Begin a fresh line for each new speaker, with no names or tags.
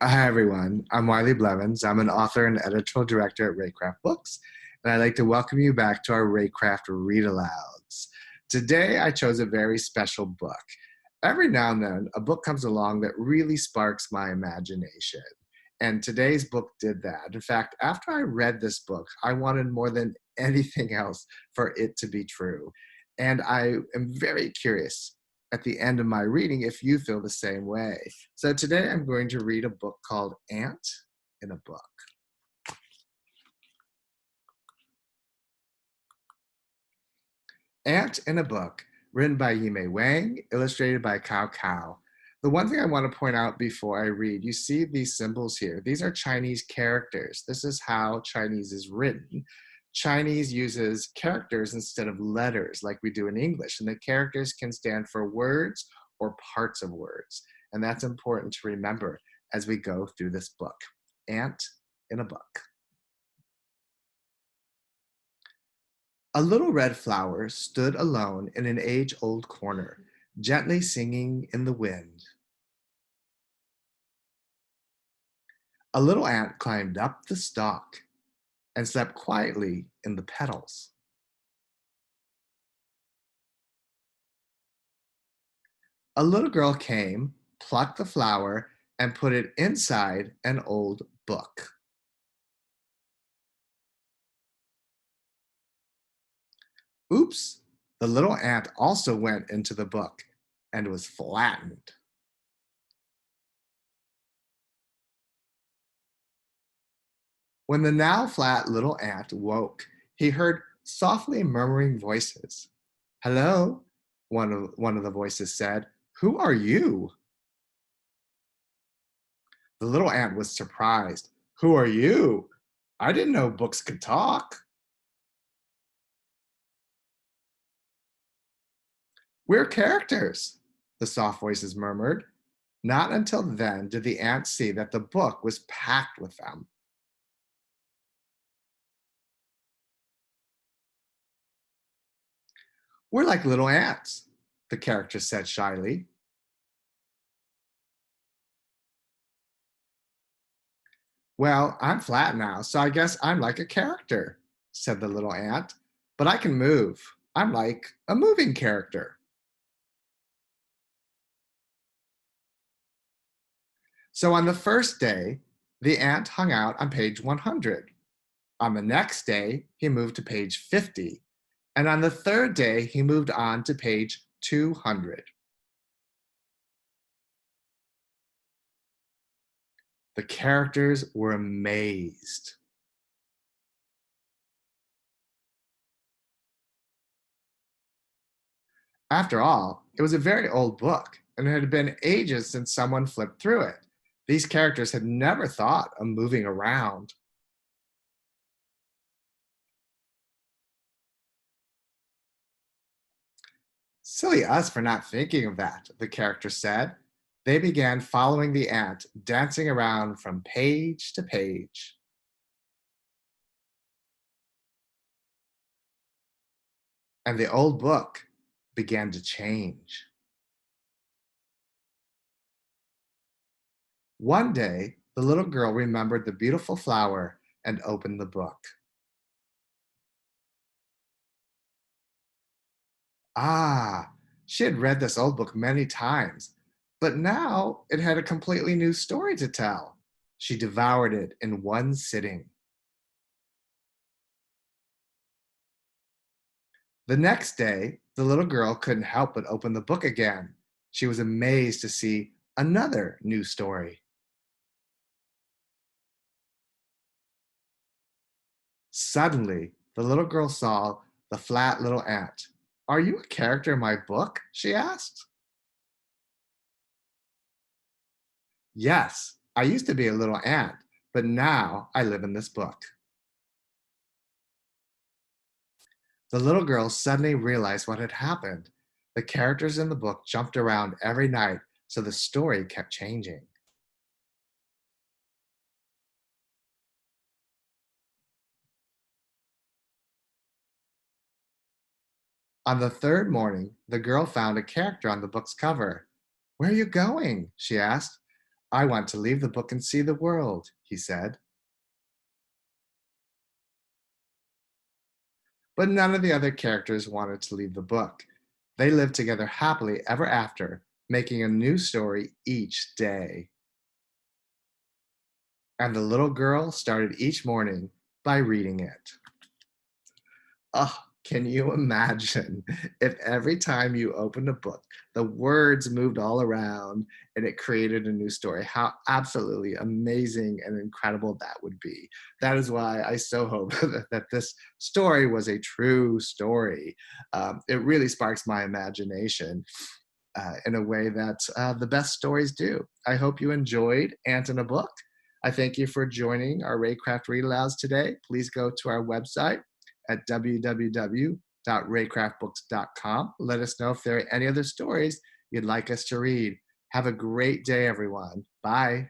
Hi, everyone. I'm Wiley Blevins. I'm an author and editorial director at Reycraft Books, and I'd like to welcome you back to our Reycraft Read Alouds. Today, I chose a very special book. Every now and then, a book comes along that really sparks my imagination, and today's book did that. In fact, after I read this book, I wanted more than anything else for it to be true. And I am very curious at the end of my reading if you feel the same way. So today I'm going to read a book called Ant in a Book. Ant in a Book, written by Yimei Wang, illustrated by Cao Cao. The one thing I want to point out before I read, you see these symbols here. These are Chinese characters. This is how Chinese is written. Chinese uses characters instead of letters like we do in English, and the characters can stand for words or parts of words. And that's important to remember as we go through this book. Ant in a Book. A little red flower stood alone in an age-old corner, gently singing in the wind. A little ant climbed up the stalk and slept quietly in the petals. A little girl came, plucked the flower, and put it inside an old book. Oops! The little ant also went into the book and was flattened. When the now flat little ant woke, he heard softly murmuring voices. Hello, one of the voices said. Who are you? The little ant was surprised. Who are you? I didn't know books could talk. We're characters, the soft voices murmured. Not until then did the ant see that the book was packed with them. We're like little ants, the character said shyly. Well, I'm flat now, so I guess I'm like a character, said the little ant. But I can move. I'm like a moving character. So on the first day, the ant hung out on page 100. On the next day, he moved to page 50. And on the third day, he moved on to page 200. The characters were amazed. After all, it was a very old book, and it had been ages since someone flipped through it. These characters had never thought of moving around. Silly us for not thinking of that, the character said. They began following the ant, dancing around from page to page. And the old book began to change. One day, the little girl remembered the beautiful flower and opened the book. Ah, she had read this old book many times, but now it had a completely new story to tell. She devoured it in one sitting. The next day, the little girl couldn't help but open the book again. She was amazed to see another new story. Suddenly, the little girl saw the flat little ant. Are you a character in my book? She asked. Yes, I used to be a little ant, but now I live in this book. The little girl suddenly realized what had happened. The characters in the book jumped around every night, so the story kept changing. On the third morning, the girl found a character on the book's cover. Where are you going? She asked. I want to leave the book and see the world, he said. But none of the other characters wanted to leave the book. They lived together happily ever after, making a new story each day. And the little girl started each morning by reading it. Oh, can you imagine if every time you opened a book, the words moved all around and it created a new story? How absolutely amazing and incredible that would be. That is why I so hope that this story was a true story. It really sparks my imagination in a way that the best stories do. I hope you enjoyed Ant in a Book. I thank you for joining our Reycraft Read Alouds today. Please go to our website at www.reycraftbooks.com. Let us know if there are any other stories you'd like us to read. Have a great day, everyone. Bye.